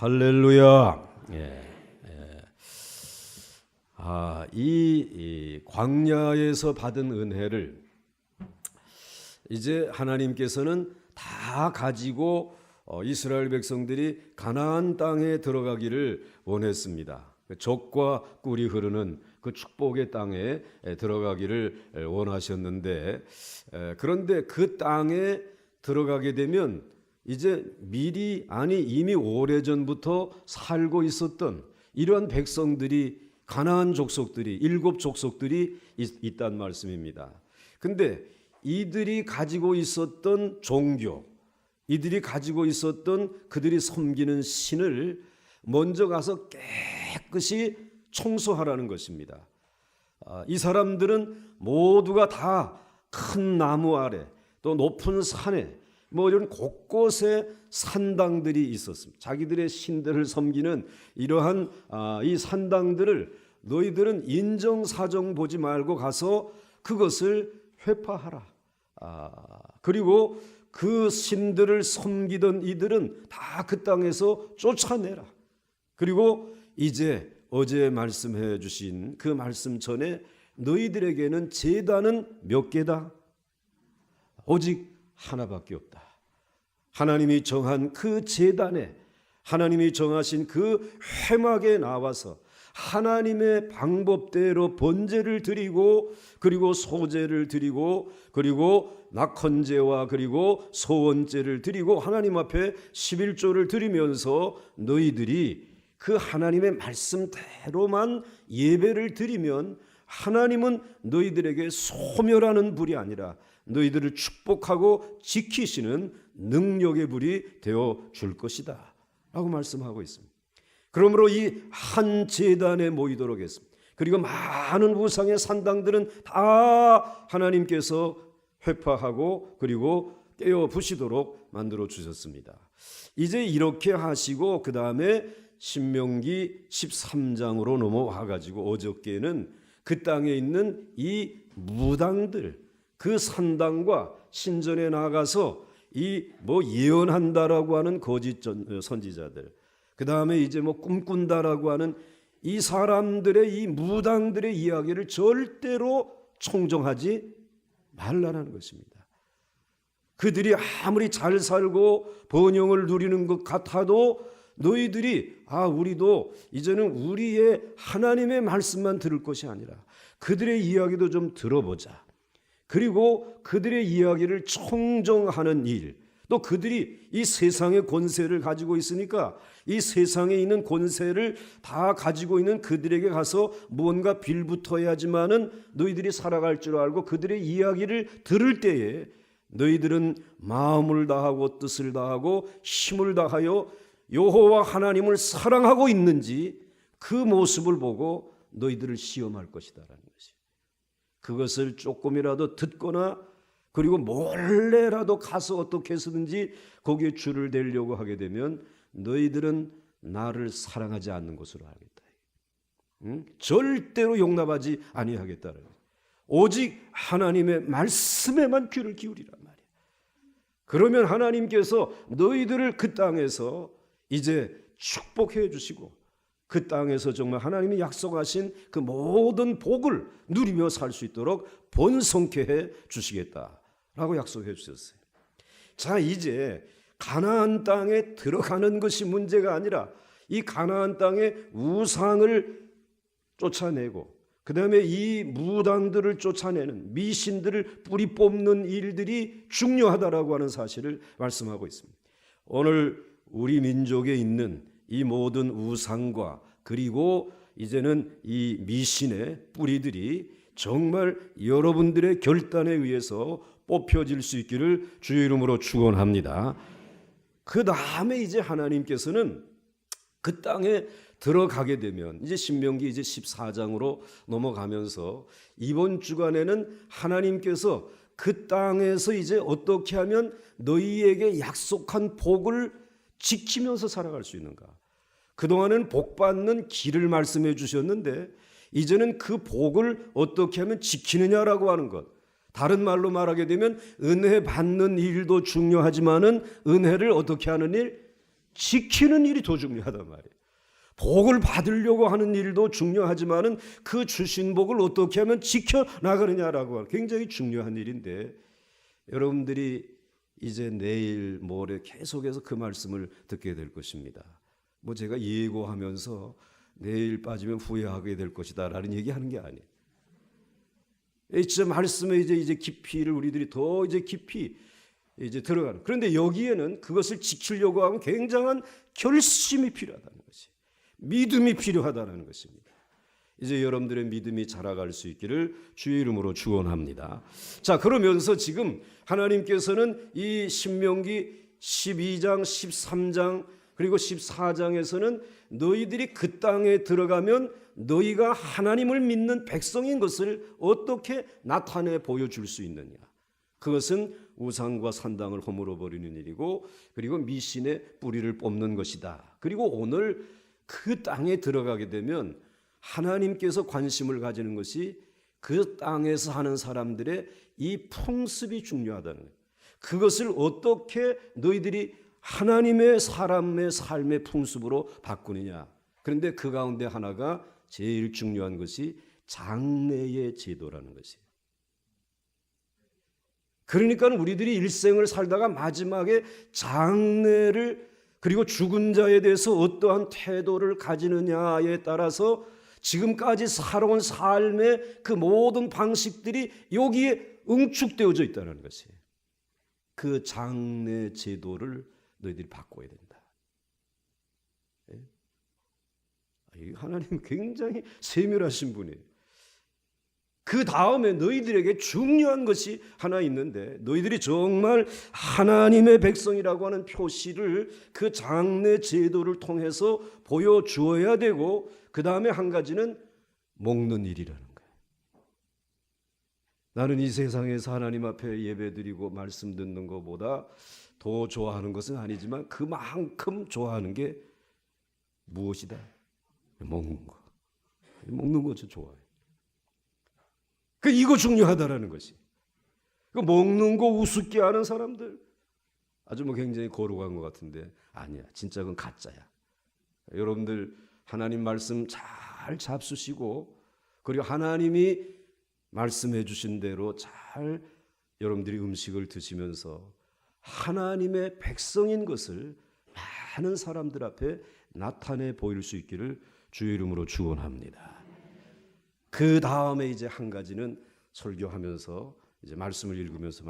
할렐루야. 이 광야에서 받은 은혜를 이제 하나님께서는 다 가지고 이스라엘 백성들이 가나안 땅에 들어가기를 원했습니다. 젖과 꿀이 흐르는 그 축복의 땅에 들어가기를 원하셨는데, 그런데 그 땅에 들어가게 되면 이제 이미 오래전부터 살고 있었던 이러한 백성들이, 가나안 족속들이, 7 족속들이 있단 말씀입니다. 근데 이들이 가지고 있었던 종교, 이들이 가지고 있었던 그들이 섬기는 신을 먼저 가서 깨끗이 청소하라는 것입니다. 이 사람들은 모두가 다 큰 나무 아래, 또 높은 산에, 이런 곳곳에 산당들이 있었습니다. 자기들의 신들을 섬기는 이러한 이 산당들을 너희들은 인정사정 보지 말고 가서 그것을 회파하라. 그리고 그 신들을 섬기던 이들은 다 그 땅에서 쫓아내라. 그리고 이제 어제 말씀해 주신 그 말씀 전에 너희들에게는 제단은 몇 개다? 오직 하나밖에 없다. 하나님이 정한 그 제단에, 하나님이 정하신 그 회막에 나와서 하나님의 방법대로 번제를 드리고, 그리고 소제를 드리고, 그리고 낙헌제와 그리고 소원제를 드리고 하나님 앞에 11조를 드리면서 너희들이 그 하나님의 말씀대로만 예배를 드리면 하나님은 너희들에게 소멸하는 불이 아니라 너희들을 축복하고 지키시는 능력의 불이 되어 줄 것이다 라고 말씀하고 있습니다. 그러므로 이 한 제단에 모이도록 했습니다. 그리고 많은 우상의 산당들은 다 하나님께서 회파하고 그리고 깨어 부시도록 만들어 주셨습니다. 이제 이렇게 하시고 그 다음에 신명기 13장으로 넘어와 가지고 어저께는 그 땅에 있는 이 무당들, 그 산당과 신전에 나가서 예언한다라고 하는 거짓 선지자들, 그 다음에 이제 꿈꾼다라고 하는 이 사람들의, 이 무당들의 이야기를 절대로 청정하지 말라는 것입니다. 그들이 아무리 잘 살고 번영을 누리는 것 같아도 너희들이 우리도 이제는 우리의 하나님의 말씀만 들을 것이 아니라 그들의 이야기도 좀 들어보자. 그리고 그들의 이야기를 청정하는 일, 또 그들이 이 세상의 권세를 가지고 있으니까 이 세상에 있는 권세를 다 가지고 있는 그들에게 가서 무언가 빌붙어야지만은 너희들이 살아갈 줄 알고 그들의 이야기를 들을 때에 너희들은 마음을 다하고 뜻을 다하고 힘을 다하여 여호와 하나님을 사랑하고 있는지 그 모습을 보고 너희들을 시험할 것이다라는 것이에요. 그것을 조금이라도 듣거나 그리고 몰래라도 가서 어떻게 해서든지 거기에 줄을 대려고 하게 되면 너희들은 나를 사랑하지 않는 것으로 알겠다. 절대로 용납하지 아니하겠다는 거예요. 오직 하나님의 말씀에만 귀를 기울이란 말이에요. 그러면 하나님께서 너희들을 그 땅에서 이제 축복해 주시고 그 땅에서 정말 하나님이 약속하신 그 모든 복을 누리며 살 수 있도록 번성케 해 주시겠다라고 약속해 주셨어요. 자, 이제 가나안 땅에 들어가는 것이 문제가 아니라 이 가나안 땅의 우상을 쫓아내고 그 다음에 이 무당들을 쫓아내는 미신들을 뿌리 뽑는 일들이 중요하다라고 하는 사실을 말씀하고 있습니다. 오늘 우리 민족에 있는 이 모든 우상과 그리고 이제는 이 미신의 뿌리들이 정말 여러분들의 결단에 의해서 뽑혀질 수 있기를 주의 이름으로 축원합니다. 그 다음에 이제 하나님께서는 그 땅에 들어가게 되면 이제 신명기 이제 14장으로 넘어가면서 이번 주간에는 하나님께서 그 땅에서 이제 어떻게 하면 너희에게 약속한 복을 지키면서 살아갈 수 있는가. 그동안은 복 받는 길을 말씀해 주셨는데 이제는 그 복을 어떻게 하면 지키느냐라고 하는 것. 다른 말로 말하게 되면 은혜 받는 일도 중요하지만은 은혜를 어떻게 하는 일? 지키는 일이 더 중요하단 말이에요. 복을 받으려고 하는 일도 중요하지만은 그 주신 복을 어떻게 하면 지켜나가느냐라고 하는 굉장히 중요한 일인데, 여러분들이 이제 내일 모레 계속해서 그 말씀을 듣게 될 것입니다. 뭐 제가 예고하면서 내일 빠지면 후회하게 될 것이다 라는 얘기하는 게 아니에요. 진짜 말씀에 이제 깊이를 우리들이 더 이제 깊이 이제 들어가는. 그런데 여기에는 그것을 지키려고 하면 굉장한 결심이 필요하다는 것이, 믿음이 필요하다는 것입니다. 이제 여러분들의 믿음이 자라갈 수 있기를 주의 이름으로 축원합니다. 자, 그러면서 지금 하나님께서는 이 신명기 12장, 13장 그리고 14장에서는 너희들이 그 땅에 들어가면 너희가 하나님을 믿는 백성인 것을 어떻게 나타내 보여줄 수 있느냐. 그것은 우상과 산당을 허물어 버리는 일이고, 그리고 미신의 뿌리를 뽑는 것이다. 그리고 오늘 그 땅에 들어가게 되면 하나님께서 관심을 가지는 것이 그 땅에서 하는 사람들의 이 풍습이 중요하다는 거예요. 그것을 어떻게 너희들이 하나님의 사람의 삶의 풍습으로 바꾸느냐. 그런데 그 가운데 하나가 제일 중요한 것이 장례의 제도라는 것이에요. 그러니까 우리들이 일생을 살다가 마지막에 장례를, 그리고 죽은 자에 대해서 어떠한 태도를 가지느냐에 따라서 지금까지 살아온 삶의 그 모든 방식들이 여기에 응축되어져 있다는 것이에요. 그 장례 제도를 너희들이 바꿔야 된다. 하나님 굉장히 세밀하신 분이에요. 그 다음에 너희들에게 중요한 것이 하나 있는데, 너희들이 정말 하나님의 백성이라고 하는 표시를 그 장례 제도를 통해서 보여주어야 되고, 그 다음에 한 가지는 먹는 일이라는 거예요. 나는 이 세상에서 하나님 앞에 예배드리고 말씀 듣는 것보다 더 좋아하는 것은 아니지만 그만큼 좋아하는 게 무엇이다? 먹는 거. 먹는 거 저 좋아해요. 이거 중요하다라는 것이. 먹는 거 우습게 하는 사람들 아주 굉장히 거룩한 것 같은데 아니야. 진짜 그건 가짜야. 여러분들 하나님 말씀 잘 잡수시고, 그리고 하나님이 말씀해 주신 대로 잘 여러분들이 음식을 드시면서 하나님의 백성인 것을 많은 사람들 앞에 나타내 보일 수 있기를 주의 이름으로 축원합니다. 그 다음에 이제 한 가지는 설교하면서 이제 말씀을 읽으면서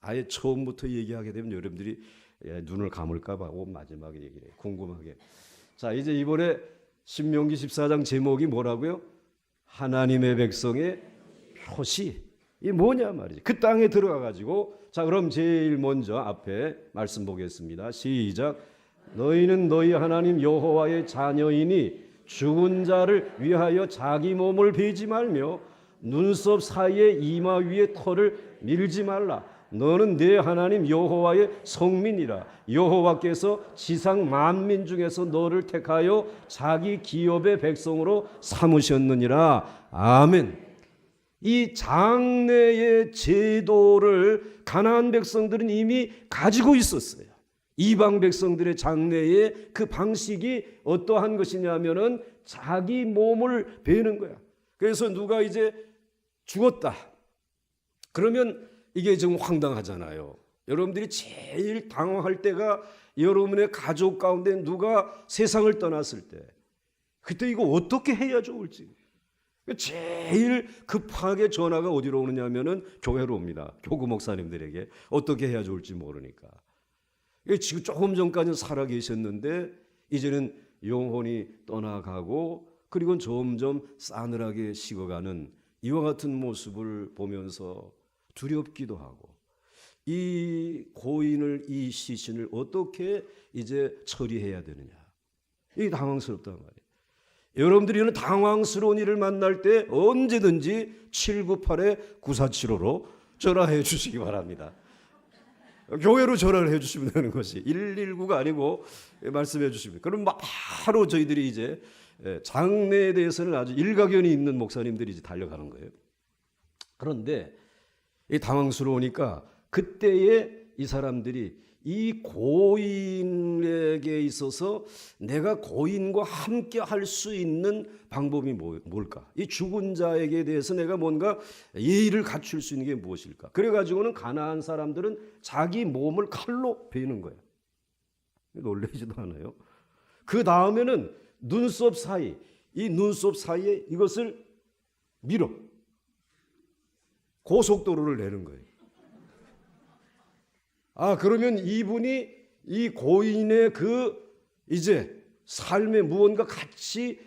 아예 처음부터 얘기하게 되면 여러분들이 눈을 감을까 봐 마지막에 얘기를 해요. 궁금하게. 자, 이제 이번에 신명기 14장 제목이 뭐라고요? 하나님의 백성의 표시. 이 뭐냐 말이지. 그 땅에 들어가 가지고, 자, 그럼 제일 먼저 앞에 말씀 보겠습니다. 시작. 너희는 너희 하나님 여호와의 자녀이니 죽은 자를 위하여 자기 몸을 베지 말며 눈썹 사이에 이마 위에 털을 밀지 말라. 너는 내 하나님 여호와의 성민이라. 여호와께서 지상 만민 중에서 너를 택하여 자기 기업의 백성으로 삼으셨느니라. 아멘. 이 장례의 제도를 가나안 백성들은 이미 가지고 있었어요. 이방 백성들의 장례의 그 방식이 어떠한 것이냐면은 자기 몸을 베는 거야. 그래서 누가 이제 죽었다. 그러면 이게 좀 황당하잖아요. 여러분들이 제일 당황할 때가 여러분의 가족 가운데 누가 세상을 떠났을 때, 그때 이거 어떻게 해야 좋을지. 제일 급하게 전화가 어디로 오느냐면은 교회로 옵니다. 교구 목사님들에게 어떻게 해야 좋을지 모르니까. 지금 조금 전까지는 살아 계셨는데 이제는 영혼이 떠나가고, 그리고 점점 싸늘하게 식어가는 이와 같은 모습을 보면서 두렵기도 하고, 이 고인을, 이 시신을 어떻게 이제 처리해야 되느냐, 이게 당황스럽단 말이에요. 여러분들이 이런 당황스러운 일을 만날 때 언제든지 798-9475로 전화해 주시기 바랍니다. 교회로 전화를 해 주시면 되는 것이 119가 아니고 말씀해 주시면, 그럼 바로 저희들이 이제 장례에 대해서는 아주 일가견이 있는 목사님들이 이제 달려가는 거예요. 그런데 당황스러우니까 그때에 이 사람들이 이 고인에게 있어서 내가 고인과 함께 할 수 있는 방법이 뭘까? 이 죽은 자에게 대해서 내가 뭔가 예의를 갖출 수 있는 게 무엇일까? 그래가지고는 가나안 사람들은 자기 몸을 칼로 베는 거예요. 놀라지도 않아요. 그 다음에는 눈썹 사이, 이 눈썹 사이에 이것을 밀어 고속도로를 내는 거예요. 그러면 이분이 이 고인의 이제 삶에 무언가 같이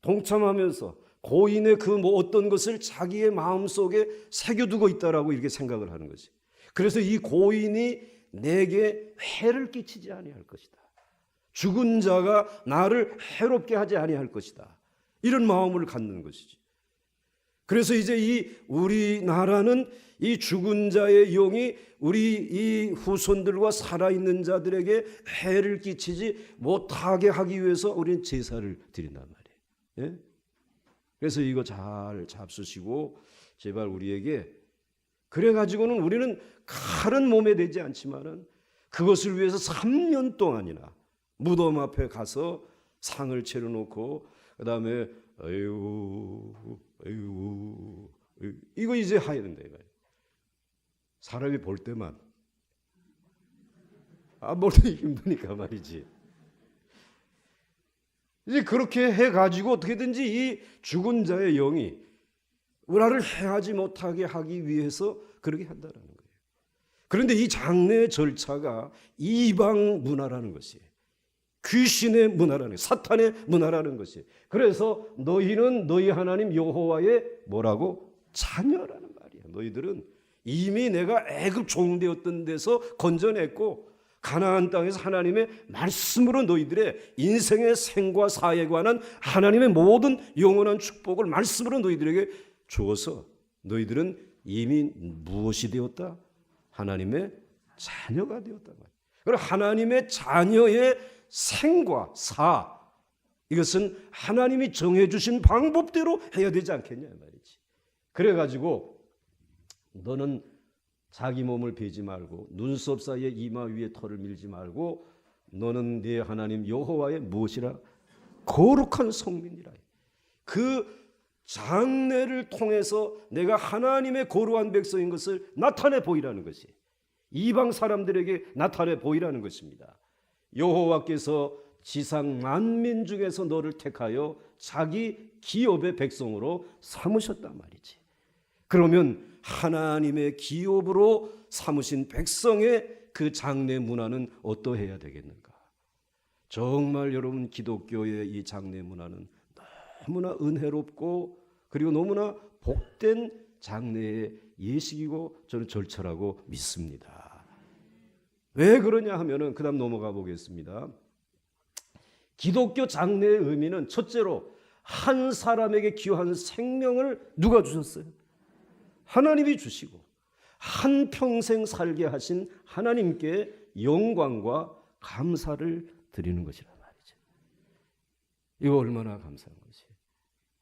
동참하면서 고인의 어떤 것을 자기의 마음속에 새겨두고 있다라고 이렇게 생각을 하는 거지. 그래서 이 고인이 내게 해를 끼치지 아니할 것이다. 죽은 자가 나를 해롭게 하지 아니할 것이다. 이런 마음을 갖는 것이지. 그래서 이제 우리나라는 이 죽은 자의 영이 우리 이 후손들과 살아있는 자들에게 해를 끼치지 못하게 하기 위해서 우리는 제사를 드린단 말이에요. 예? 그래서 이거 잘 잡수시고 제발 우리에게 그래가지고는 우리는 칼은 몸에 되지 않지만은 그것을 위해서 3년 동안이나 무덤 앞에 가서 상을 차려놓고 그 다음에 아이고 이거 이제 해야 된다 이거예요. 사람이 볼 때만 볼 때 힘드니까 말이지. 이제 그렇게 해가지고 어떻게든지 이 죽은 자의 영이 나를 해하지 못하게 하기 위해서 그렇게 한다는 거예요. 그런데 이 장례 절차가 이방 문화라는 것이 귀신의 문화라는 것이 사탄의 문화라는 것이 그래서 너희는 너희 하나님 여호와의 뭐라고? 자녀라는 말이야. 너희들은 이미 내가 애굽 종되었던 데서 건져냈고 가나안 땅에서 하나님의 말씀으로 너희들의 인생의 생과 사에 관한 하나님의 모든 영원한 축복을 말씀으로 너희들에게 주어서 너희들은 이미 무엇이 되었다? 하나님의 자녀가 되었다. 그리고 하나님의 자녀의 생과 사 이것은 하나님이 정해주신 방법대로 해야 되지 않겠냐 말이지. 그래가지고 너는 자기 몸을 베지 말고 눈썹 사이에 이마 위에 털을 밀지 말고 너는 네 하나님 여호와의 무엇이라? 거룩한 성민이라. 그 장례를 통해서 내가 하나님의 거룩한 백성인 것을 나타내 보이라는 것이 이방 사람들에게 나타내 보이라는 것입니다. 여호와께서 지상 만민 중에서 너를 택하여 자기 기업의 백성으로 삼으셨단 말이지. 그러면 하나님의 기업으로 삼으신 백성의 그 장례 문화는 어떠해야 되겠는가? 정말 여러분 기독교의 이 장례 문화는 너무나 은혜롭고 그리고 너무나 복된 장례의 예식이고 저는 절차라고 믿습니다. 왜 그러냐 하면은 그다음 넘어가 보겠습니다. 기독교 장례의 의미는 첫째로 한 사람에게 귀한 생명을 누가 주셨어요? 하나님이 주시고 한 평생 살게 하신 하나님께 영광과 감사를 드리는 것이란 말이죠. 이거 얼마나 감사한 것이.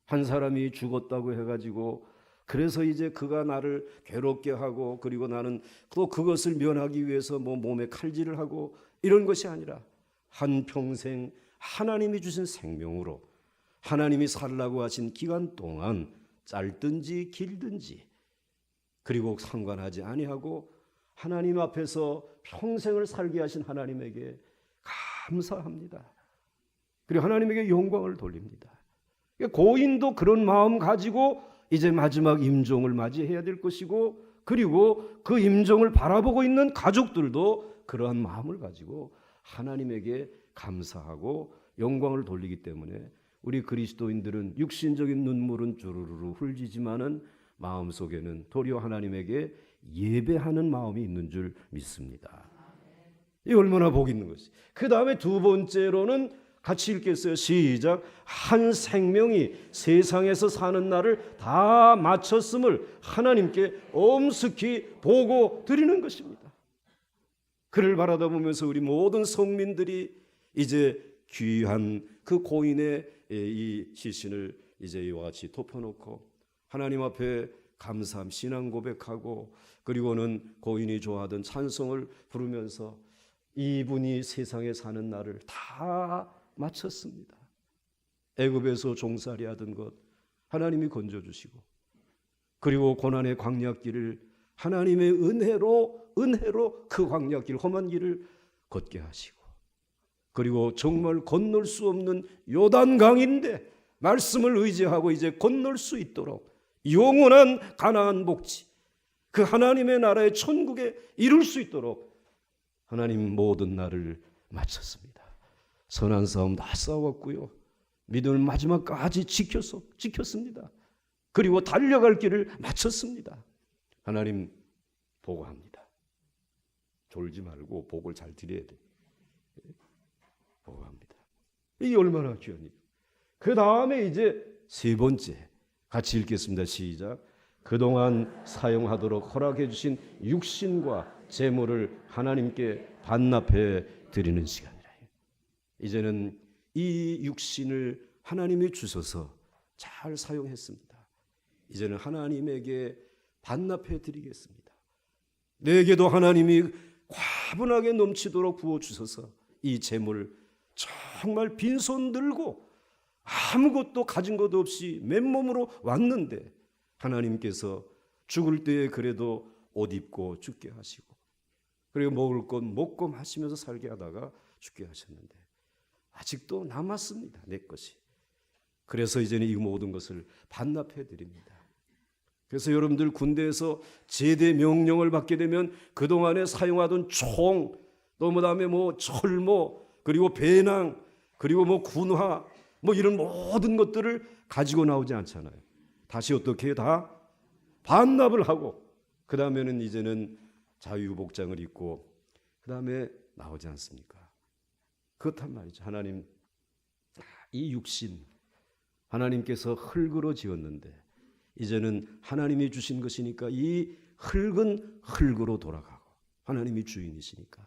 한 사람이 죽었다고 해가지고 그래서 이제 그가 나를 괴롭게 하고 그리고 나는 또 그것을 면하기 위해서 몸에 칼질을 하고 이런 것이 아니라 한 평생 하나님이 주신 생명으로 하나님이 살라고 하신 기간 동안 짧든지 길든지 그리고 상관하지 아니하고 하나님 앞에서 평생을 살게 하신 하나님에게 감사합니다. 그리고 하나님에게 영광을 돌립니다. 고인도 그런 마음 가지고 이제 마지막 임종을 맞이해야 될 것이고 그리고 그 임종을 바라보고 있는 가족들도 그러한 마음을 가지고 하나님에게 감사하고 영광을 돌리기 때문에 우리 그리스도인들은 육신적인 눈물은 주르르 흘리지만은 마음속에는 도리어 하나님에게 예배하는 마음이 있는 줄 믿습니다. 이 얼마나 복 있는 것이. 그 다음에 두 번째로는 같이 읽겠어요. 시작. 한 생명이 세상에서 사는 날을 다 마쳤음을 하나님께 엄숙히 보고 드리는 것입니다. 그를 바라다 보면서 우리 모든 성민들이 이제 귀한 그 고인의 이 시신을 이제 이와 같이 덮어놓고 하나님 앞에 감사함 신앙 고백하고 그리고는 고인이 좋아하던 찬송을 부르면서 이분이 세상에 사는 날을 다 마쳤습니다. 애굽에서 종살이 하던 것 하나님이 건져주시고, 그리고 고난의 광야길을 하나님의 은혜로 그 광야길, 험한 길을 걷게 하시고, 그리고 정말 건널 수 없는 요단강인데 말씀을 의지하고 이제 건널 수 있도록 영원한 가나안 복지, 그 하나님의 나라의 천국에 이룰 수 있도록 하나님 모든 날을 마쳤습니다. 선한 싸움 다 싸웠고요, 믿음을 마지막까지 지켰습니다. 그리고 달려갈 길을 마쳤습니다. 하나님 보고합니다. 졸지 말고 복을 잘 드려야 돼. 보고합니다. 이게 얼마나 귀한 일. 그 다음에 이제 세 번째 같이 읽겠습니다. 시작. 그동안 사용하도록 허락해 주신 육신과 재물을 하나님께 반납해 드리는 시간이라. 이제는 이 육신을 하나님이 주셔서 잘 사용했습니다. 이제는 하나님에게 반납해 드리겠습니다. 내게도 하나님이 과분하게 넘치도록 부어주셔서 이 재물 정말 빈손 들고 아무것도 가진 것도 없이 맨몸으로 왔는데 하나님께서 죽을 때에 그래도 옷 입고 죽게 하시고, 그리고 먹을 것 먹고 마시면서 살게 하다가 죽게 하셨는데 아직도 남았습니다, 내 것이. 그래서 이제는 이 모든 것을 반납해 드립니다. 그래서 여러분들 군대에서 제대 명령을 받게 되면 그동안에 사용하던 총, 또 그다음에 뭐 철모, 그리고 배낭, 그리고 뭐 군화, 뭐 이런 모든 것들을 가지고 나오지 않잖아요. 다시 어떻게 다 반납을 하고, 그 다음에는 이제는 자유복장을 입고 그 다음에 나오지 않습니까? 그렇단 말이죠. 하나님, 이 육신 하나님께서 흙으로 지었는데 이제는 하나님이 주신 것이니까 이 흙은 흙으로 돌아가고, 하나님이 주인이시니까,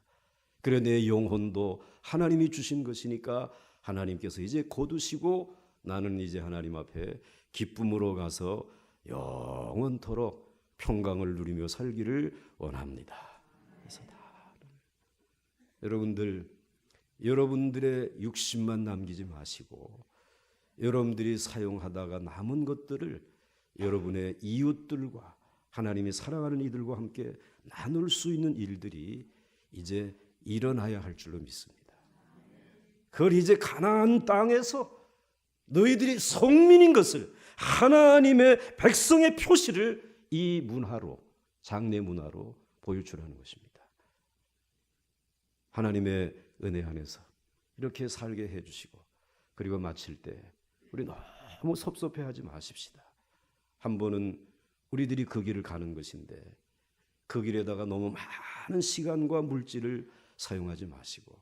그래 내 영혼도 하나님이 주신 것이니까 하나님께서 이제 거두시고 나는 이제 하나님 앞에 기쁨으로 가서 영원토록 평강을 누리며 살기를 원합니다. 그래서 여러분들의 육신만 남기지 마시고 여러분들이 사용하다가 남은 것들을 여러분의 이웃들과 하나님이 사랑하는 이들과 함께 나눌 수 있는 일들이 이제 일어나야 할 줄로 믿습니다. 그걸 이제 가나안 땅에서 너희들이 성민인 것을, 하나님의 백성의 표시를 이 문화로, 장례 문화로 보여주라는 것입니다. 하나님의 은혜 안에서 이렇게 살게 해주시고, 그리고 마칠 때 우리 너무 섭섭해하지 마십시다. 한 번은 우리들이 그 길을 가는 것인데 그 길에다가 너무 많은 시간과 물질을 사용하지 마시고,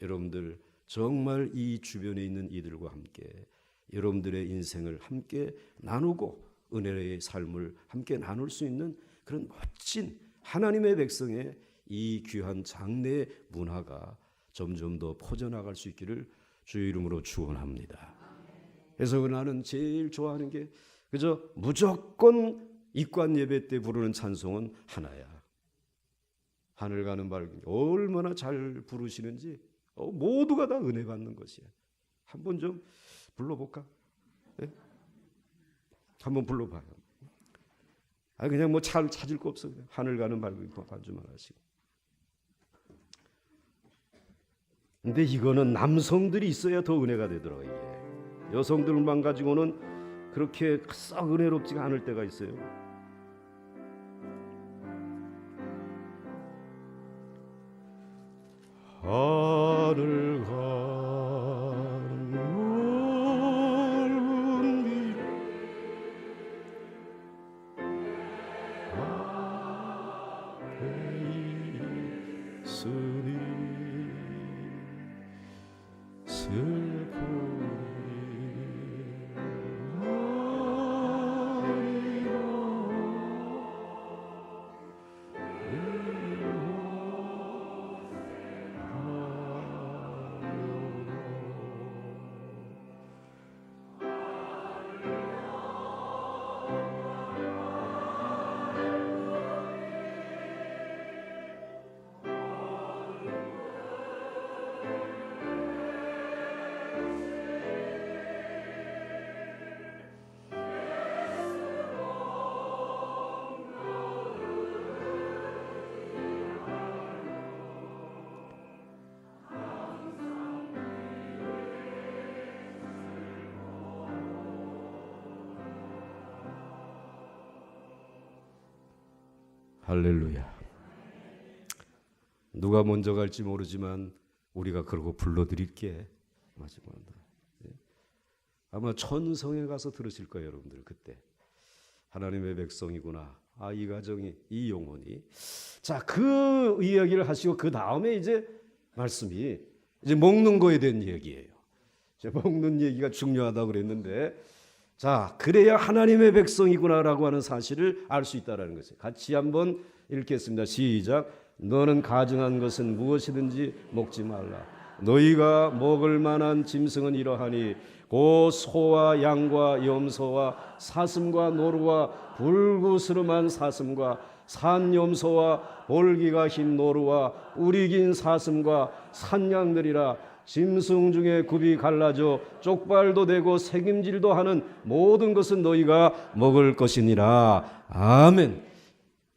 여러분들 정말 이 주변에 있는 이들과 함께 여러분들의 인생을 함께 나누고 은혜의 삶을 함께 나눌 수 있는 그런 멋진 하나님의 백성의 이 귀한 장례 문화가 점점 더 퍼져나갈 수 있기를 주의 이름으로 축원합니다. 그래서 나는 제일 좋아하는 게 그저 무조건 입관 예배 때 부르는 찬송은 하나야. 하늘 가는 밝은 얼마나 잘 부르시는지 모두가 다 은혜 받는 것이야. 한번 좀 불러볼까? 네? 한번 불러봐요. 그냥 뭐 찾을 거 없어. 그냥 하늘 가는 밝은 반주만 하시고. 근데 이거는 남성들이 있어야 더 은혜가 되더라고요. 이게. 여성들만 가지고는 그렇게 썩 은혜롭지가 않을 때가 있어요. 하늘 가는 넓은 길 앞에 있으니 슬픔 할렐루야. 누가 먼저 갈지 모르지만 우리가 그러고 불러드릴게. 마지막으로. 아마 천성에 가서 들으실 거예요, 여러분들. 그때 하나님의 백성이구나. 이 가정이, 이 영혼이. 자, 그 이야기를 하시고 그 다음에 이제 말씀이 이제 먹는 거에 대한 얘기예요. 이제 먹는 얘기가 중요하다고 그랬는데, 자, 그래야 하나님의 백성이구나라고 하는 사실을 알 수 있다라는 것이에요. 같이 한번 읽겠습니다. 시작. 너는 가증한 것은 무엇이든지 먹지 말라. 너희가 먹을 만한 짐승은 이러하니 곧 소와 양과 염소와 사슴과 노루와 불구스름한 사슴과 산염소와 볼기가 흰 노루와 우리 긴 사슴과 산양들이라. 짐승 중에 굽이 갈라져 쪽발도 되고 새김질도 하는 모든 것은 너희가 먹을 것이니라. 아멘.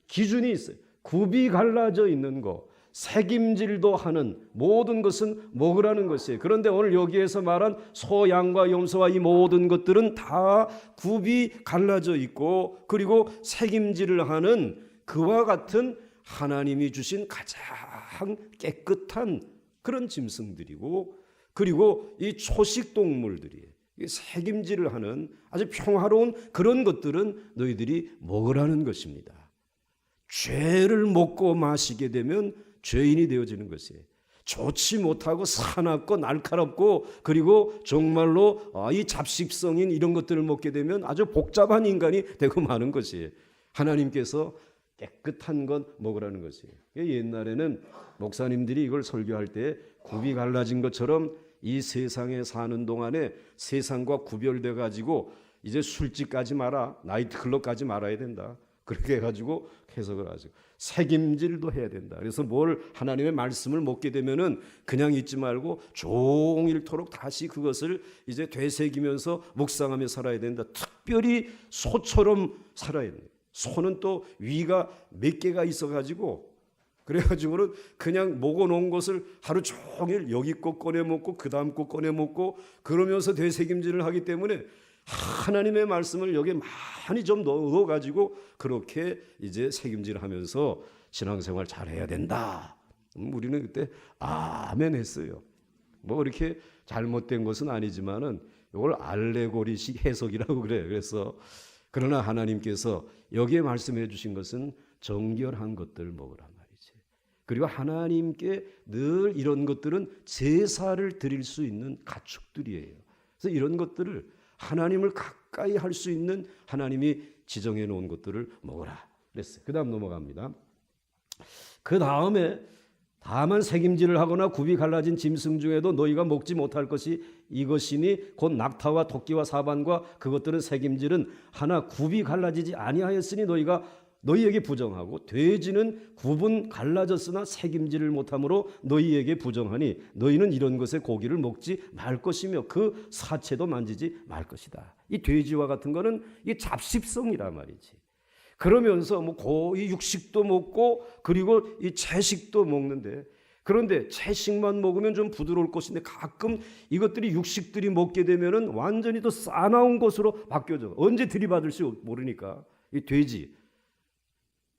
기준이 있어요. 굽이 갈라져 있는 거, 새김질도 하는 모든 것은 먹으라는 것이에요. 그런데 오늘 여기에서 말한 소, 양과 염소와 이 모든 것들은 다 굽이 갈라져 있고, 그리고 새김질을 하는 그와 같은 하나님이 주신 가장 깨끗한 그런 짐승들이고, 그리고 이 초식 동물들이 새김질을 하는 아주 평화로운 그런 것들은 너희들이 먹으라는 것입니다. 죄를 먹고 마시게 되면 죄인이 되어지는 것이에요. 좋지 못하고 사납고 날카롭고, 그리고 정말로 이 잡식성인 이런 것들을 먹게 되면 아주 복잡한 인간이 되고 마는 것이에요. 하나님께서 깨끗한 것 먹으라는 것이에요. 옛날에는 목사님들이 이걸 설교할 때 굽이 갈라진 것처럼 이 세상에 사는 동안에 세상과 구별돼 가지고 이제 술집 가지 마라, 나이트클럽 가지 말아야 된다, 그렇게 해가지고 해석을 하죠. 새김질도 해야 된다. 그래서 뭘 하나님의 말씀을 먹게 되면은 그냥 잊지 말고 종일토록 다시 그것을 이제 되새기면서 묵상하며 살아야 된다. 특별히 소처럼 살아야 된다. 소는 또 위가 몇 개가 있어가지고, 그래가지고는 그냥 먹어놓은 것을 하루 종일 여기 거 꺼내 먹고 그 다음 거 꺼내 먹고 그러면서 되새김질을 하기 때문에 하나님의 말씀을 여기에 많이 좀 넣어가지고 그렇게 이제 새김질하면서 신앙생활 잘해야 된다. 우리는 그때 아멘 했어요. 뭐 이렇게 잘못된 것은 아니지만은 이걸 알레고리식 해석이라고 그래요. 그래서 그러나 하나님께서 여기에 말씀해 주신 것은 정결한 것들 먹으란 말이지. 그리고 하나님께 늘 이런 것들은 제사를 드릴 수 있는 가축들이에요. 그래서 이런 것들을 하나님을 가까이 할 수 있는 하나님이 지정해 놓은 것들을 먹어라 그랬어요. 그 다음 넘어갑니다. 그 다음에 다만 새김질을 하거나 굽이 갈라진 짐승 중에도 너희가 먹지 못할 것이 이것이니 곧 낙타와 토끼와 사반과 그것들은 새김질은 하나 굽이 갈라지지 아니하였으니 너희에게 부정하고 돼지는 굽은 갈라졌으나 새김질을 못함으로 너희에게 부정하니 너희는 이런 것의 고기를 먹지 말 것이며 그 사체도 만지지 말 것이다. 이 돼지와 같은 거는 이 잡식성이란 말이지. 그러면서 뭐 이 육식도 먹고 그리고 이 채식도 먹는데, 그런데 채식만 먹으면 좀 부드러울 것인데 가끔 이것들이 육식들이 먹게 되면은 완전히 또 싸나운 것으로 바뀌어져. 언제 들이받을지 모르니까. 이 돼지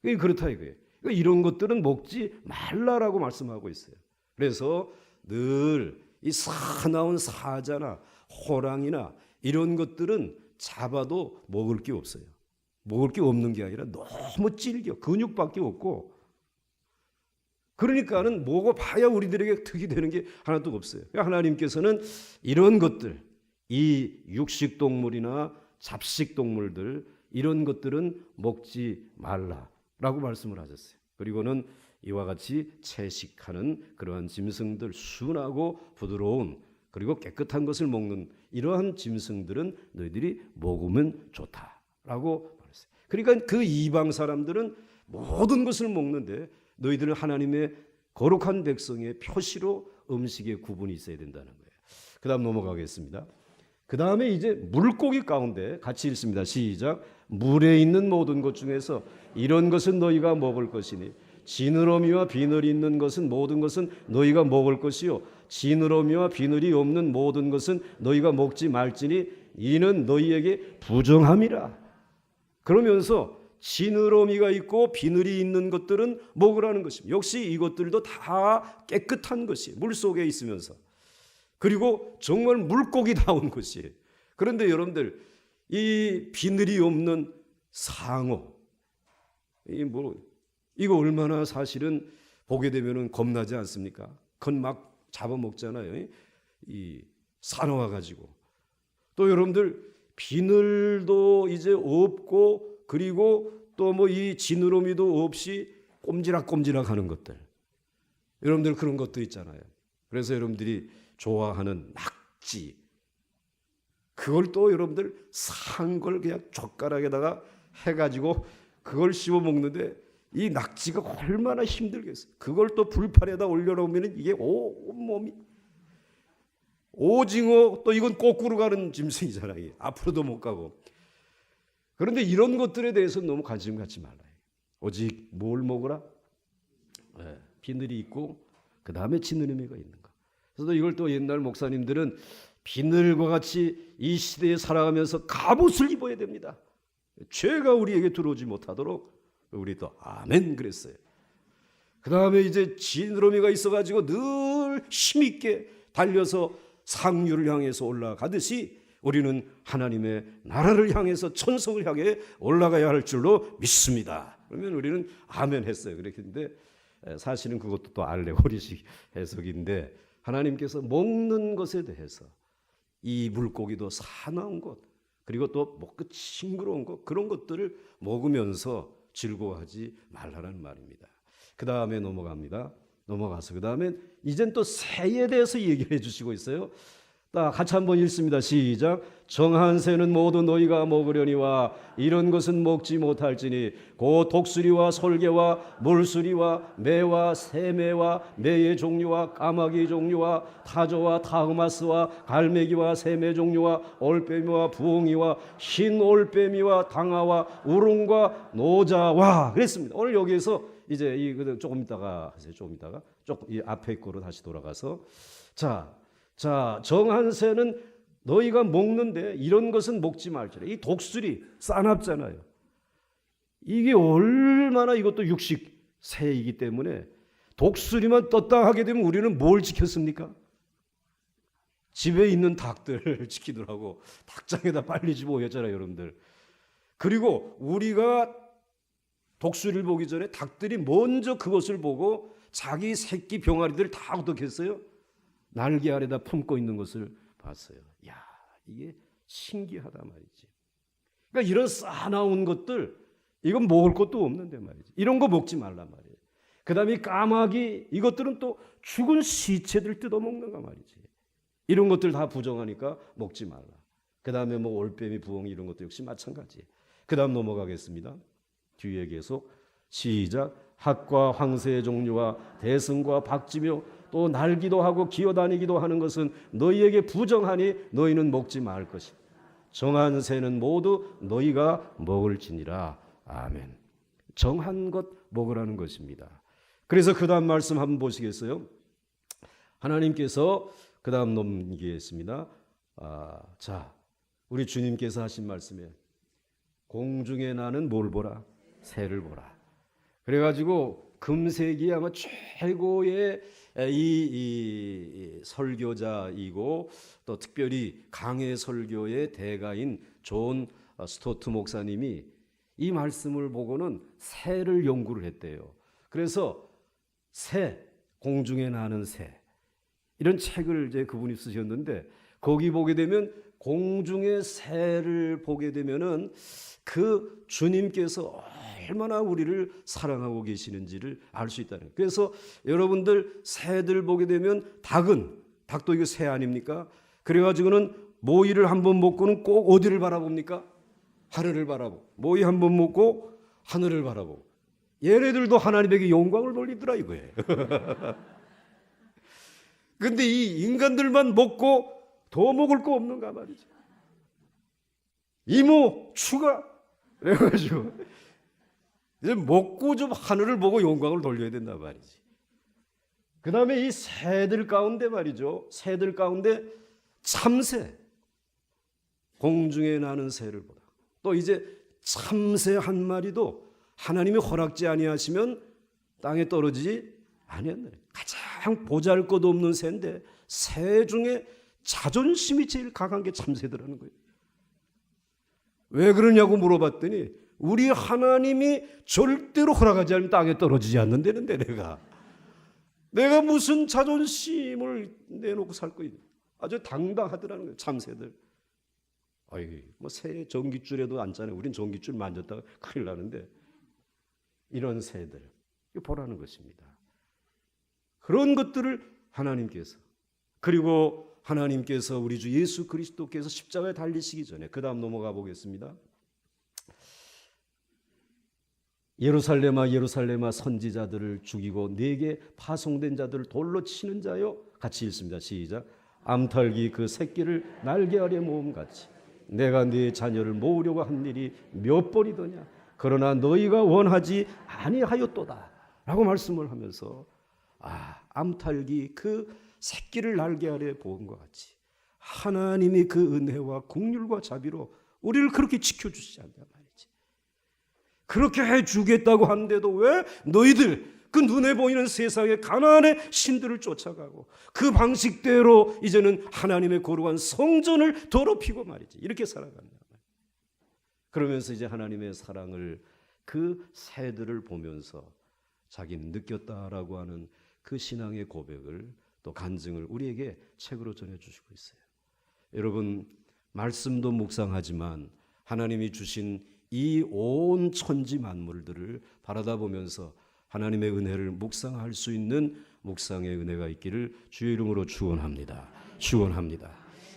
그렇다 이거예요. 이런 것들은 먹지 말라라고 말씀하고 있어요. 그래서 늘 이 사나운 사자나 호랑이나 이런 것들은 잡아도 먹을 게 없어요. 먹을 게 없는 게 아니라 너무 질겨. 근육밖에 없고. 그러니까는 먹어봐야 우리들에게 득이 되는 게 하나도 없어요. 하나님께서는 이런 것들, 이 육식동물이나 잡식동물들 이런 것들은 먹지 말라라고 말씀을 하셨어요. 그리고는 이와 같이 채식하는 그러한 짐승들, 순하고 부드러운 그리고 깨끗한 것을 먹는 이러한 짐승들은 너희들이 먹으면 좋다라고 말했어요. 그러니까 그 이방 사람들은 모든 것을 먹는데 너희들은 하나님의 거룩한 백성의 표시로 음식의 구분이 있어야 된다는 거예요. 그 다음 넘어가겠습니다. 그 다음에 이제 물고기 가운데 같이 읽습니다. 시작. 물에 있는 모든 것 중에서 이런 것은 너희가 먹을 것이니 지느러미와 비늘이 있는 것은 모든 것은 너희가 먹을 것이요 지느러미와 비늘이 없는 모든 것은 너희가 먹지 말지니 이는 너희에게 부정함이라. 그러면서 지느러미가 있고 비늘이 있는 것들은 먹으라는 것입니다. 역시 이것들도 다 깨끗한 것이 물속에 있으면서, 그리고 정말 물고기다운 것이. 그런데 여러분들, 이 비늘이 없는 상어, 이거 얼마나 사실은 보게 되면은 겁나지 않습니까? 그건 막 잡아먹잖아요. 이 사나워 가지고. 또 여러분들, 비늘도 이제 없고, 그리고 또 뭐 이 지느러미도 없이 꼼지락꼼지락 하는 것들. 여러분들 그런 것도 있잖아요. 그래서 여러분들이 좋아하는 낙지, 그걸 또 여러분들 산 걸 그냥 젓가락에다가 해가지고 그걸 씹어 먹는데, 이 낙지가 얼마나 힘들겠어요. 그걸 또 불판에다 올려놓으면 이게 온몸이, 오징어, 또 이건 거꾸로 가는 짐승이잖아요. 앞으로도 못 가고. 그런데 이런 것들에 대해서는 너무 관심 갖지 말아요. 오직 뭘 먹으라? 비늘이 있고 그 다음에 지느러미가 있는 거. 그래서 이걸 또 옛날 목사님들은 비늘과 같이 이 시대에 살아가면서 갑옷을 입어야 됩니다. 죄가 우리에게 들어오지 못하도록. 우리 또 아멘 그랬어요. 그 다음에 이제 지느러미가 있어가지고 늘 힘있게 달려서 상류를 향해서 올라가듯이 우리는 하나님의 나라를 향해서 천성을 향해 올라가야 할 줄로 믿습니다. 그러면 우리는 아멘 했어요. 그랬는데 사실은 그것도 또 알레고리식 해석인데, 하나님께서 먹는 것에 대해서 이 물고기도 사나운 것, 그리고 또 먹고 싱그러운 것, 그런 것들을 먹으면서 즐거워하지 말라는 말입니다. 그 다음에 넘어갑니다. 넘어가서 그 다음에 이젠 또 새에 대해서 얘기를 해주시고 있어요. 같이 한번 읽습니다. 시작. 정한 새는 모두 너희가 먹으려니와 이런 것은 먹지 못할지니 곧 독수리와 솔개와 물수리와 매와 새매와 매의 종류와 까마귀 종류와 타조와 타흐마스와 갈매기와 새매 종류와 올빼미와 부엉이와 흰 올빼미와 당아와 우릉과 노자와 그랬습니다. 오늘 여기에서 이제 조금 있다가 하세요. 조금 이 앞에 거로 다시 돌아가서 자, 정한 새는 너희가 먹는데 이런 것은 먹지 말지라. 이 독수리 싸납잖아요. 이게 얼마나, 이것도 육식 새이기 때문에 독수리만 떴다 하게 되면 우리는 뭘 지켰습니까? 집에 있는 닭들 지키더라고. 닭장에다 빨리 집어오였잖아요, 여러분들. 그리고 우리가 독수리를 보기 전에 닭들이 먼저 그것을 보고 자기 새끼 병아리들 다 어떻게 했어요? 날개 아래다 품고 있는 것을 봤어요. 야, 이게 신기하다 말이지. 그러니까 이런 싸나운 것들, 이건 먹을 것도 없는데 말이지. 이런 거 먹지 말란 말이에요. 그 다음에 까마귀, 이것들은 또 죽은 시체들 뜯어먹는가 말이지. 이런 것들 다 부정하니까 먹지 말라. 그 다음에 뭐 올빼미, 부엉이 이런 것도 역시 마찬가지. 그 다음 넘어가겠습니다. 뒤에 계속 시작. 학과 황새의 종류와 대승과 박쥐며 또 날기도 하고 기어다니기도 하는 것은 너희에게 부정하니 너희는 먹지 말 것이다. 정한 새는 모두 너희가 먹을지니라. 아멘. 정한 것 먹으라는 것입니다. 그래서 그 다음 말씀 한번 보시겠어요? 하나님께서 그 다음 넘기겠습니다. 자, 우리 주님께서 하신 말씀에 공중에 나는 뭘 보라? 새를 보라. 그래가지고 금세기 아마 최고의 이 설교자이고 또 특별히 강해 설교의 대가인 존 스토트 목사님이 이 말씀을 보고는 새를 연구를 했대요. 그래서 새, 공중에 나는 새, 이런 책을 이제 그분이 쓰셨는데, 거기 보게 되면 공중의 새를 보게 되면은 그 주님께서 얼마나 우리를 사랑하고 계시는지를 알 수 있다는 거예요. 그래서 여러분들 새들 보게 되면 닭도 이거 새 아닙니까? 그래가지고는 모이를 한번 먹고는 꼭 어디를 바라봅니까? 하늘을 바라보고, 모이 한번 먹고 하늘을 바라보고. 얘네들도 하나님에게 영광을 돌리더라 이거예요. 근데 이 인간들만 먹고 더 먹을 거 없는가 말이죠. 이모 추가 그래가지고 이제 먹고 좀 하늘을 보고 영광을 돌려야 된단 말이지. 그 다음에 이 새들 가운데 말이죠. 새들 가운데 참새, 공중에 나는 새를 보라. 또 이제 참새 한 마리도 하나님이 허락지 아니하시면 땅에 떨어지지 아니었네. 가장 보잘것없는 새인데 새 중에 자존심이 제일 강한 게 참새더라는 거예요. 왜 그러냐고 물어봤더니 우리 하나님이 절대로 허락하지 않으면 땅에 떨어지지 않는다는데 내가 무슨 자존심을 내놓고 살 거예요. 아주 당당하더라는 거예요. 참새들. 아이, 뭐 새 전깃줄에도 앉잖아요. 우린 전깃줄 만졌다가 큰일 나는데 이런 새들 보라는 것입니다. 그런 것들을 하나님께서, 그리고 하나님께서 우리 주 예수 그리스도께서 십자가에 달리시기 전에, 그 다음 넘어가 보겠습니다. 예루살렘아 예루살렘아 선지자들을 죽이고 네게 파송된 자들을 돌로 치는 자요. 같이 읽습니다. 시작. 암탉이 그 새끼를 날개 아래 모음같이 내가 네 자녀를 모으려고 한 일이 몇 번이더냐. 그러나 너희가 원하지 아니하였도다 라고 말씀을 하면서 암탉이 그 새끼를 날개 아래 모은 것 같이 하나님이 그 은혜와 긍휼과 자비로 우리를 그렇게 지켜주시지 않냐 말이지. 그렇게 해주겠다고 하는데도 왜 너희들 그 눈에 보이는 세상의 가나안의 신들을 쫓아가고 그 방식대로 이제는 하나님의 거룩한 성전을 더럽히고 말이지. 이렇게 살아간다. 그러면서 이제 하나님의 사랑을 그 새들을 보면서 자기는 느꼈다라고 하는 그 신앙의 고백을 또 간증을 우리에게 책으로 전해주시고 있어요. 여러분, 말씀도 묵상하지만 하나님이 주신 이 온 천지 만물들을 바라다 보면서 하나님의 은혜를 묵상할 수 있는 묵상의 은혜가 있기를 주의 이름으로 축원합니다. 축원합니다.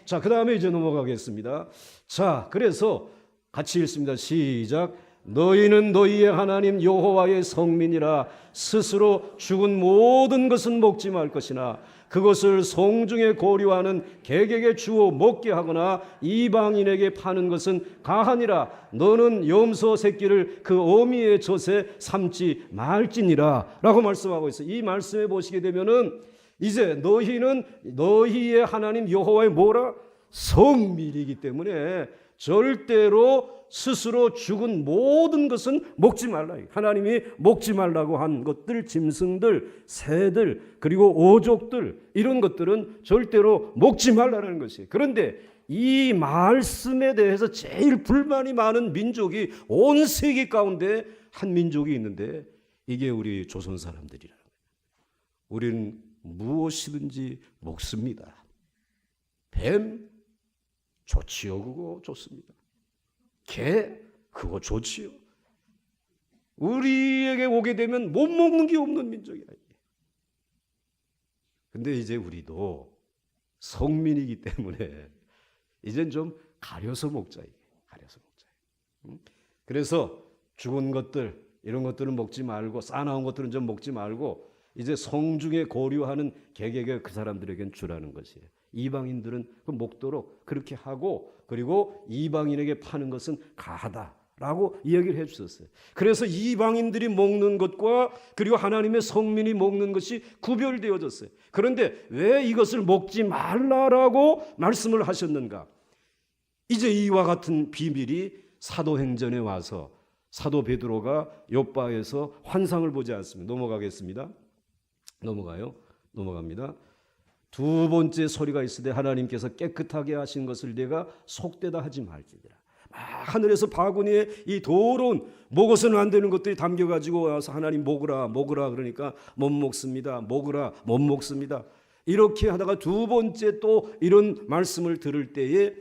자, 그 다음에 이제 넘어가겠습니다. 자, 그래서 같이 읽습니다. 시작. 너희는 너희의 하나님 여호와의 성민이라. 스스로 죽은 모든 것은 먹지 말 것이나 그것을 성중에 고려하는 객에게 주어 먹게 하거나 이방인에게 파는 것은 가하니라. 너는 염소 새끼를 그 어미의 젖에 삼지 말지니라 라고 말씀하고 있어요. 이 말씀에 보시게 되면은 이제 너희는 너희의 하나님 여호와의 뭐라? 성민이기 때문에 절대로 스스로 죽은 모든 것은 먹지 말라. 하나님이 먹지 말라고 한 것들, 짐승들, 새들, 그리고 오족들, 이런 것들은 절대로 먹지 말라는 것이에요. 그런데 이 말씀에 대해서 제일 불만이 많은 민족이 온 세계 가운데 한 민족이 있는데 이게 우리 조선 사람들이라. 우리는 무엇이든지 먹습니다. 뱀 좋지요. 그거 좋습니다. 개 그거 좋지요. 우리에게 오게 되면 못 먹는 게 없는 민족이야. 근데 이제 우리도 성민이기 때문에 이젠 좀 가려서 먹자. 가려서 먹자. 그래서 죽은 것들 이런 것들은 먹지 말고 싸나운 것들은 좀 먹지 말고 이제 성중에 고려하는 객에게 그 사람들에겐 주라는 것이에요. 이방인들은 그 먹도록 그렇게 하고 그리고 이방인에게 파는 것은 가하다라고 이야기를 해주셨어요. 그래서 이방인들이 먹는 것과 그리고 하나님의 성민이 먹는 것이 구별되어졌어요. 그런데 왜 이것을 먹지 말라라고 말씀을 하셨는가? 이제 이와 같은 비밀이 사도행전에 와서 사도 베드로가 요바에서 환상을 보지 않습니다. 넘어가겠습니다. 넘어갑니다. 두 번째 소리가 있으되 하나님께서 깨끗하게 하신 것을 내가 속되다 하지 말지니라. 하늘에서 바구니에 이 더러운 먹어서는 안 되는 것들이 담겨가지고 와서 하나님 먹으라 그러니까 못 먹습니다. 먹으라 못 먹습니다. 이렇게 하다가 두 번째 또 이런 말씀을 들을 때에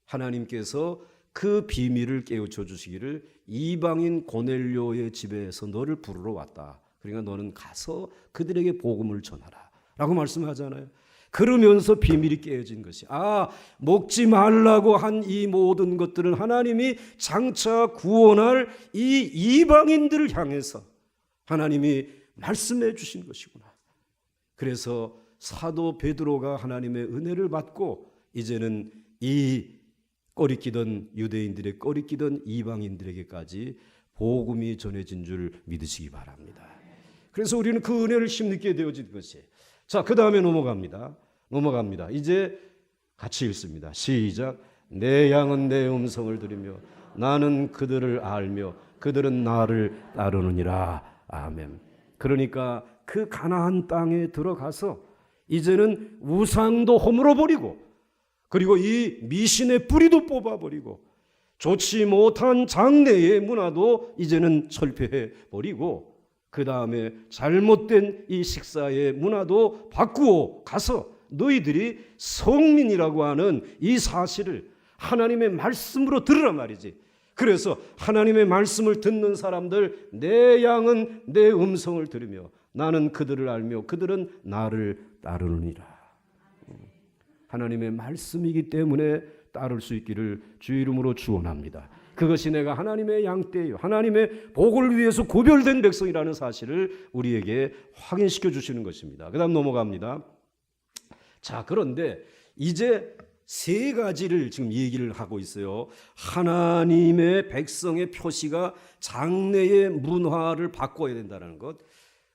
하나님께서 그 비밀을 깨우쳐 주시기를 이방인 고넬료의 집에서 너를 부르러 왔다. 그러니까 너는 가서 그들에게 복음을 전하라 라고 말씀하잖아요. 그러면서 비밀이 깨어진 것이 먹지 말라고 한 이 모든 것들은 하나님이 장차 구원할 이 이방인들을 향해서 하나님이 말씀해 주신 것이구나. 그래서 사도 베드로가 하나님의 은혜를 받고 이제는 이 꺼리끼던 유대인들의 꺼리끼던 이방인들에게까지 복음이 전해진 줄 믿으시기 바랍니다. 그래서 우리는 그 은혜를 힘있게 되어진 것이에요. 자, 그 다음에 넘어갑니다. 이제 같이 읽습니다. 시작. 내 양은 내 음성을 들으며 나는 그들을 알며 그들은 나를 따르느니라. 아멘. 그러니까 그 가나안 땅에 들어가서 이제는 우상도 허물어 버리고, 그리고 이 미신의 뿌리도 뽑아 버리고, 좋지 못한 장래의 문화도 이제는 철폐해 버리고, 그 다음에 잘못된 이 식사의 문화도 바꾸어 가서 너희들이 성민이라고 하는 이 사실을 하나님의 말씀으로 들으란 말이지. 그래서 하나님의 말씀을 듣는 사람들, 내 양은 내 음성을 들으며 나는 그들을 알며 그들은 나를 따르느니라. 하나님의 말씀이기 때문에 따를 수 있기를 주의 이름으로 축원합니다. 그것이 내가 하나님의 양떼요, 하나님의 복을 위해서 구별된 백성이라는 사실을 우리에게 확인시켜 주시는 것입니다. 그 다음 넘어갑니다. 자, 그런데 이제 세 가지를 지금 얘기를 하고 있어요. 하나님의 백성의 표시가 장래의 문화를 바꿔야 된다는 것,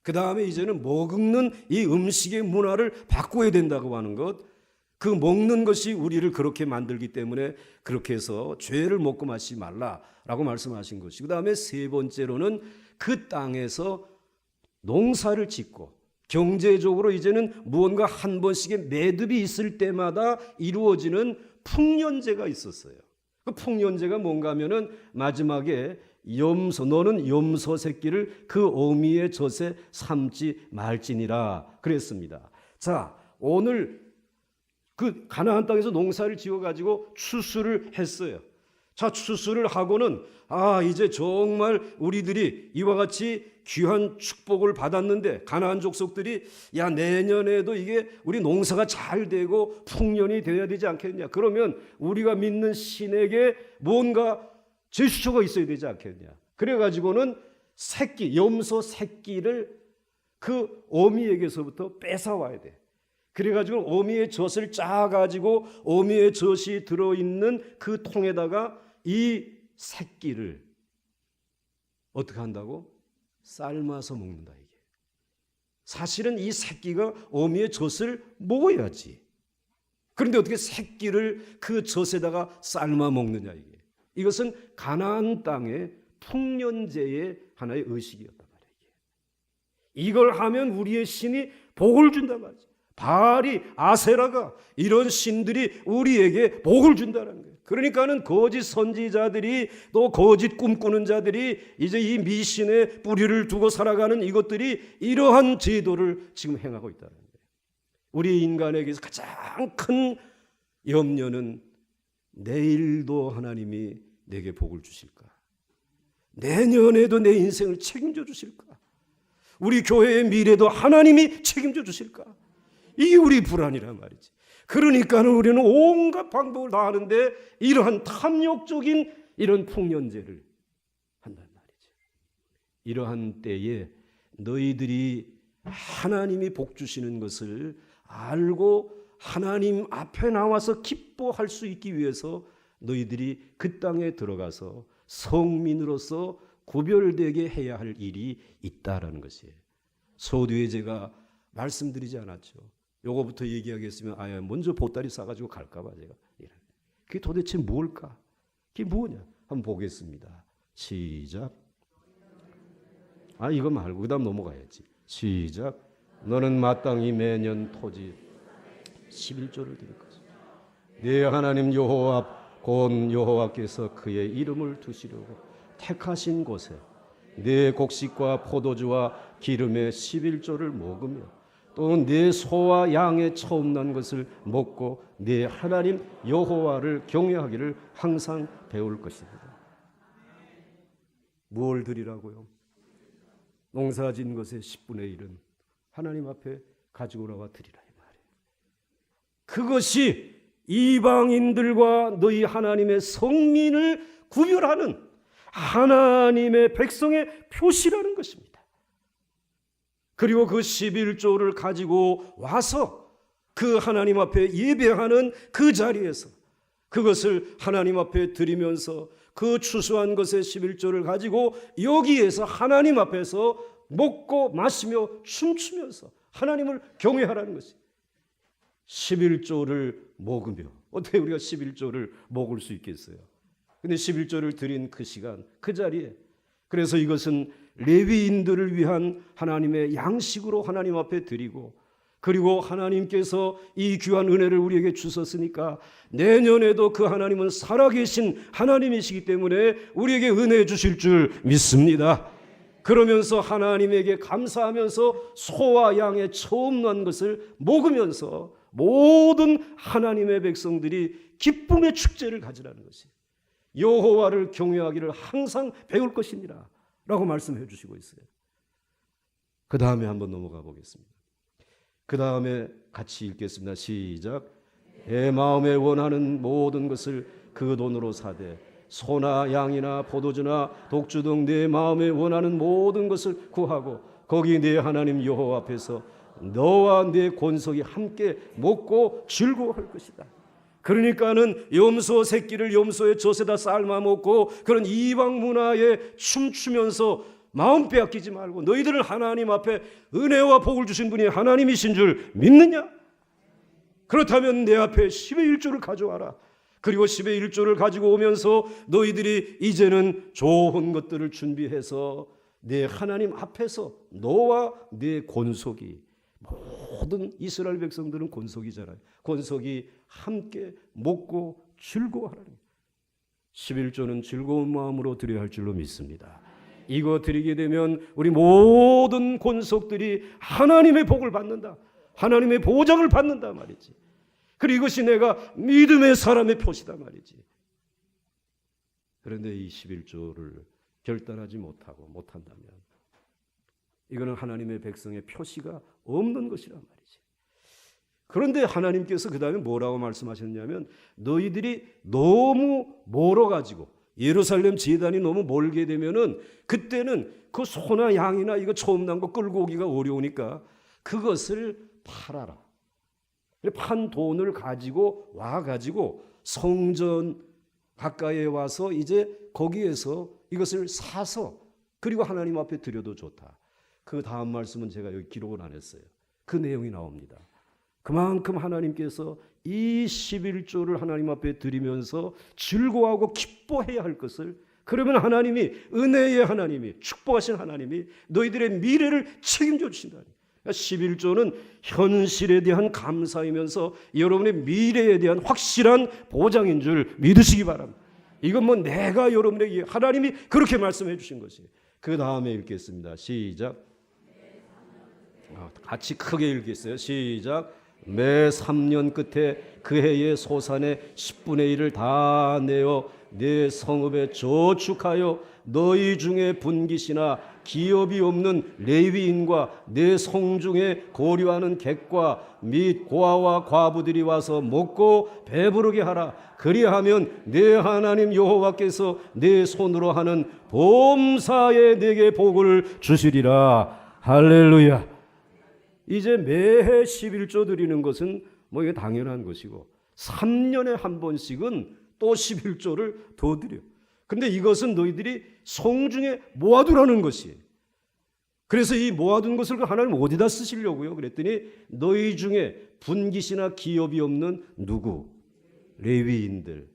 그 다음에 이제는 먹는 이 음식의 문화를 바꿔야 된다고 하는 것, 그 먹는 것이 우리를 그렇게 만들기 때문에 그렇게 해서 죄를 먹고 마시지 말라라고 말씀하신 것이고, 그 다음에 세 번째로는 그 땅에서 농사를 짓고 경제적으로 이제는 무언가 한 번씩의 매듭이 있을 때마다 이루어지는 풍년제가 있었어요. 그 풍년제가 뭔가 하면은 마지막에 염소, 너는 염소 새끼를 그 어미의 젖에 삼지 말지니라 그랬습니다. 자, 오늘 그 가나안 땅에서 농사를 지어가지고 추수를 했어요. 자, 추수를 하고는 이제 정말 우리들이 이와 같이 귀한 축복을 받았는데, 가나안 족속들이 야, 내년에도 이게 우리 농사가 잘 되고 풍년이 되어야 되지 않겠냐, 그러면 우리가 믿는 신에게 뭔가 제스처가 있어야 되지 않겠냐, 그래가지고는 새끼, 염소 새끼를 그 어미에게서부터 뺏어와야 돼. 그래가지고 어미의 젖을 짜가지고 어미의 젖이 들어있는 그 통에다가 이 새끼를 어떻게 한다고? 삶아서 먹는다. 이게 사실은 이 새끼가 어미의 젖을 먹어야지. 그런데 어떻게 새끼를 그 젖에다가 삶아 먹느냐. 이것은 가나안 땅의 풍년제의 하나의 의식이었단 말이에요. 이걸 하면 우리의 신이 복을 준단 말이죠. 바알이, 아세라가, 이런 신들이 우리에게 복을 준다는 거예요. 그러니까는 거짓 선지자들이, 또 거짓 꿈꾸는 자들이 이제 이 미신의 뿌리를 두고 살아가는 이것들이 이러한 제도를 지금 행하고 있다는 거예요. 우리 인간에게서 가장 큰 염려는 내일도 하나님이 내게 복을 주실까? 내년에도 내 인생을 책임져 주실까? 우리 교회의 미래도 하나님이 책임져 주실까? 이게 우리 불안이란 말이지. 그러니까 우리는 온갖 방법을 다 하는데 이러한 탐욕적인 이런 풍년제를 한단 말이지. 이러한 때에 너희들이 하나님이 복 주시는 것을 알고 하나님 앞에 나와서 기뻐할 수 있기 위해서 너희들이 그 땅에 들어가서 성민으로서 구별되게 해야 할 일이 있다라는 것이에요. 서두에 제가 말씀드리지 않았죠. 요거부터 얘기하겠으면 먼저 보따리 싸가지고 갈까봐 제가. 그게 도대체 뭘까? 그게 뭐냐? 한번 보겠습니다. 시작. 이거 말고 그 다음 넘어가야지. 시작. 너는 마땅히 매년 토지 11조를 드릴 것이다. 네 하나님 여호와 곧 여호와께서 그의 이름을 두시려고 택하신 곳에 네 곡식과 포도주와 기름의 11조를 먹으며 또 네 소와 양의 처음 난 것을 먹고 네 하나님 여호와를 경외하기를 항상 배울 것입니다. 뭘 드리라고요? 농사진 것의 10분의 1은 하나님 앞에 가지고 나와 드리라 이 말이에요. 그것이 이방인들과 너희 하나님의 성민을 구별하는 하나님의 백성의 표시라는 것입니다. 그리고 그 11조를 가지고 와서 그 하나님 앞에 예배하는 그 자리에서 그것을 하나님 앞에 드리면서 그 추수한 것의 11조를 가지고 여기에서 하나님 앞에서 먹고 마시며 춤추면서 하나님을 경외하라는 것이 11조를 먹으며. 어떻게 우리가 11조를 먹을 수 있겠어요? 근데 11조를 드린 그 시간, 그 자리에, 그래서 이것은 레위인들을 위한 하나님의 양식으로 하나님 앞에 드리고, 그리고 하나님께서 이 귀한 은혜를 우리에게 주셨으니까 내년에도 그 하나님은 살아계신 하나님이시기 때문에 우리에게 은혜 주실 줄 믿습니다. 그러면서 하나님에게 감사하면서 소와 양의 처음 난 것을 먹으면서 모든 하나님의 백성들이 기쁨의 축제를 가지라는 것이, 여호와를 경외하기를 항상 배울 것입니다 라고 말씀해 주시고 있어요. 그 다음에 한번 넘어가 보겠습니다. 그 다음에 같이 읽겠습니다. 시작. 내 마음에 원하는 모든 것을 그 돈으로 사되 소나 양이나 포도주나 독주 등 내 마음에 원하는 모든 것을 구하고 거기 네 하나님 여호와 앞에서 너와 네 권속이 함께 먹고 즐거워할 것이다. 그러니까는 염소 새끼를 염소의 젖에다 삶아 먹고 그런 이방 문화에 춤추면서 마음 빼앗기지 말고 너희들은 하나님 앞에 은혜와 복을 주신 분이 하나님이신 줄 믿느냐? 그렇다면 내 앞에 10의 1조를 가져와라. 그리고 10의 1조를 가지고 오면서 너희들이 이제는 좋은 것들을 준비해서 내 하나님 앞에서 너와 내 권속이, 모든 이스라엘 백성들은 권속이잖아요. 권속이 함께 먹고 즐거워하라는 거예요. 11조는 즐거운 마음으로 드려야 할 줄로 믿습니다. 이거 드리게 되면 우리 모든 권속들이 하나님의 복을 받는다, 하나님의 보장을 받는다 말이지. 그리고 이것이 내가 믿음의 사람의 표시다 말이지. 그런데 이 11조를 결단하지 못한다면 이거는 하나님의 백성의 표시가 없는 것이란 말이지. 그런데 하나님께서 그 다음에 뭐라고 말씀하셨냐면 너희들이 너무 멀어가지고 예루살렘 제단이 너무 멀게 되면은 그때는 그 소나 양이나 이거 처음 난 거 끌고 오기가 어려우니까 그것을 팔아라. 판 돈을 가지고 와가지고 성전 가까이에 와서 이제 거기에서 이것을 사서 그리고 하나님 앞에 드려도 좋다. 그 다음 말씀은 제가 여기 기록을 안 했어요. 그 내용이 나옵니다. 그만큼 하나님께서 이 11조를 하나님 앞에 드리면서 즐거워하고 기뻐해야 할 것을, 그러면 하나님이, 은혜의 하나님이, 축복하신 하나님이 너희들의 미래를 책임져 주신다. 11조는 현실에 대한 감사이면서 여러분의 미래에 대한 확실한 보장인 줄 믿으시기 바랍니다. 이건 뭐 내가 여러분에게, 하나님이 그렇게 말씀해 주신 것이에요. 그 다음에 읽겠습니다. 시작. 같이 크게 읽겠어요. 시작. 매 3년 끝에 그 해의 소산의 10분의 1을 다 내어 내 성읍에 저축하여 너희 중에 분깃이나 기업이 없는 레위인과 내 성중에 고려하는 객과 및 고아와 과부들이 와서 먹고 배부르게 하라. 그리하면 내 하나님 여호와께서 내 손으로 하는 범사에 내게 복을 주시리라. 할렐루야. 이제 매해 11조 드리는 것은 뭐 이게 당연한 것이고 3년에 한 번씩은 또 11조를 더 드려. 근데 이것은 너희들이 성중에 모아두라는 것이에요. 그래서 이 모아둔 것을 하나님 어디다 쓰시려고요? 그랬더니 너희 중에 분깃이나 기업이 없는 누구? 레위인들,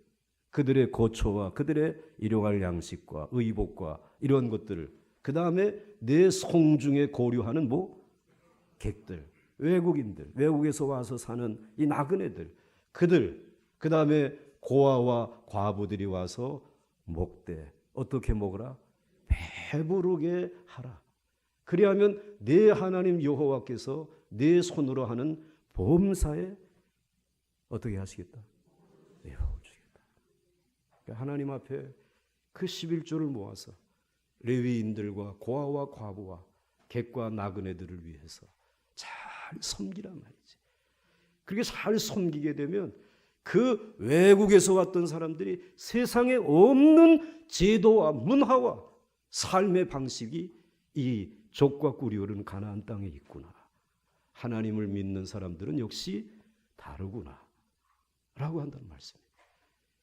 그들의 거처와 그들의 일용할 양식과 의복과 이런 것들을, 그 다음에 내 성중에 고려하는 객들, 외국인들, 외국에서 와서 사는 이 나그네들, 그들, 그 다음에 고아와 과부들이 와서 먹되 어떻게 먹으라? 배부르게 하라. 그리하면 내 하나님 여호와께서 내 손으로 하는 범사에 어떻게 하시겠다? 내어주겠다. 하나님 앞에 그 11조를 모아서 레위인들과 고아와 과부와 객과 나그네들을 위해서 잘 섬기란 말이지. 그렇게 잘 섬기게 되면 그 외국에서 왔던 사람들이 세상에 없는 제도와 문화와 삶의 방식이 이 족과 꿀이 흐르는 가나안 땅에 있구나. 하나님을 믿는 사람들은 역시 다르구나 라고 한다는 말씀입니다.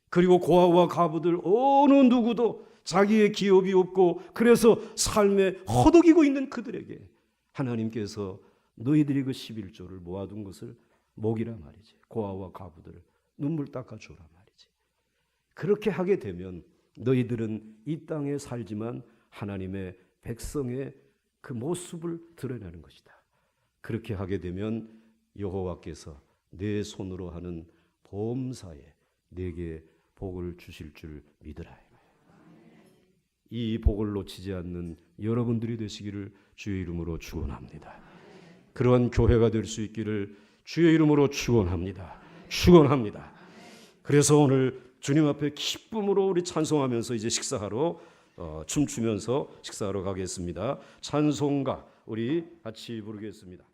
그리고 고아와 과부들 어느 누구도 자기의 기업이 없고 그래서 삶에 허덕이고 있는 그들에게 하나님께서 너희들이 그 11조를 모아둔 것을 먹이라 말이지. 고아와 과부들 눈물 닦아주라 말이지. 그렇게 하게 되면 너희들은 이 땅에 살지만 하나님의 백성의 그 모습을 드러내는 것이다. 그렇게 하게 되면 여호와께서 내 손으로 하는 범사에 내게 복을 주실 줄 믿으라. 이 복을 놓치지 않는 여러분들이 되시기를 주의 이름으로 축원합니다. 그러한 교회가 될 수 있기를 주의 이름으로 축원합니다. 축원합니다. 그래서 오늘 주님 앞에 기쁨으로 우리 찬송하면서 이제 식사하러 춤추면서 식사하러 가겠습니다. 찬송가 우리 같이 부르겠습니다.